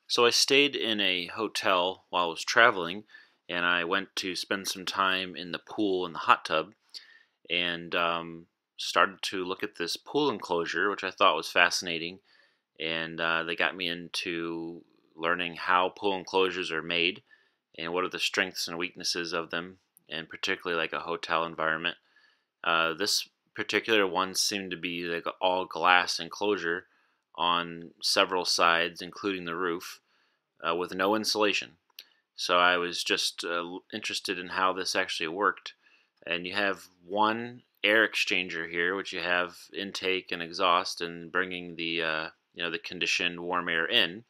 So I stayed in a hotel while I was traveling, and I went to spend some time in the pool and the hot tub, and started to look at this pool enclosure, which I thought was fascinating. And they got me into learning how pool enclosures are made and what are the strengths and weaknesses of them, and particularly like a hotel environment. This particular one seemed to be like an all glass enclosure on several sides, including the roof with no insulation. So I was just interested in how this actually worked. And you have one air exchanger here, which you have intake and exhaust, and bringing the the conditioned warm air in.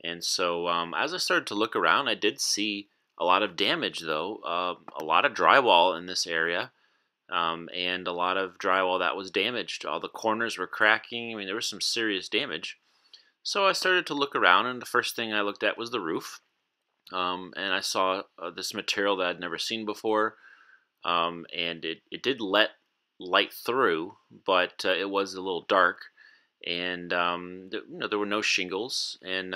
And so as I started to look around, I did see a lot of damage, though. A lot of drywall in this area, and a lot of drywall that was damaged. All the corners were cracking. I mean, there was some serious damage. So I started to look around, and the first thing I looked at was the roof. And I saw this material that I'd never seen before, and it did let light through, but it was a little dark, and there were no shingles, and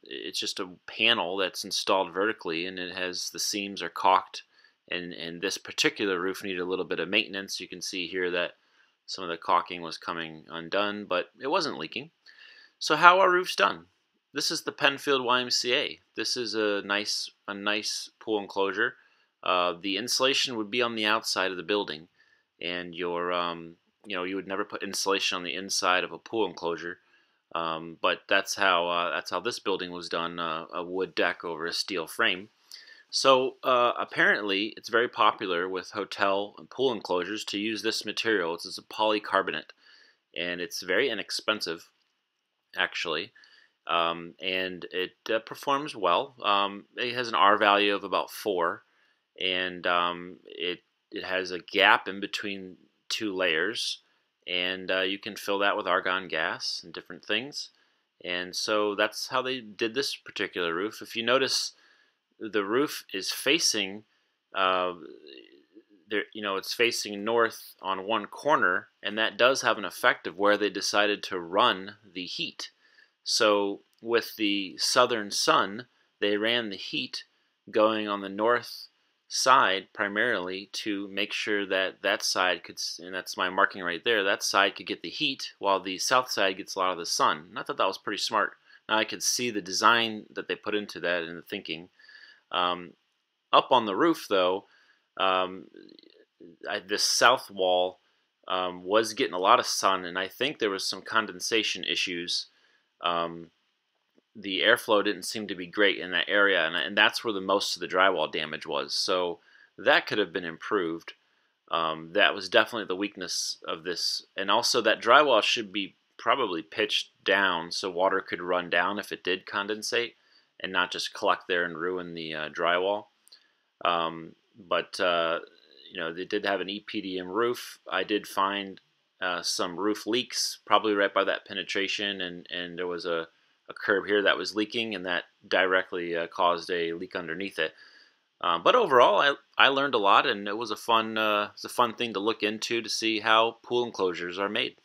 it's just a panel that's installed vertically, and it has the seams are caulked, and this particular roof needed a little bit of maintenance. You can see here that some of the caulking was coming undone, but it wasn't leaking. So how are roofs done? This is the Penfield YMCA. This is a nice pool enclosure. The insulation would be on the outside of the building, and you would never put insulation on the inside of a pool enclosure. But that's how this building was done, a wood deck over a steel frame. So apparently, it's very popular with hotel and pool enclosures to use this material. It's a polycarbonate, and it's very inexpensive, actually, and it performs well. It has an R value of about 4, and it has a gap in between two layers, and you can fill that with argon gas and different things. And so that's how they did this particular roof. If you notice, the roof is facing it's facing north on one corner, and that does have an effect of where they decided to run the heat. So with the southern sun, they ran the heat going on the north side primarily to make sure that that side could, and that's my marking right there, that side could get the heat while the south side gets a lot of the sun. And I thought that was pretty smart. Now I could see the design that they put into that and the thinking. Up on the roof, though, this south wall was getting a lot of sun, and I think there was some condensation issues. The airflow didn't seem to be great in that area, and that's where the most of the drywall damage was. So that could have been improved. That was definitely the weakness of this, and also that drywall should be probably pitched down so water could run down if it did condensate, and not just collect there and ruin the drywall. But they did have an EPDM roof. I did find some roof leaks, probably right by that penetration, and there was a curb here that was leaking, and that directly caused a leak underneath it. But overall, I learned a lot, and it was a fun thing to look into to see how pool enclosures are made.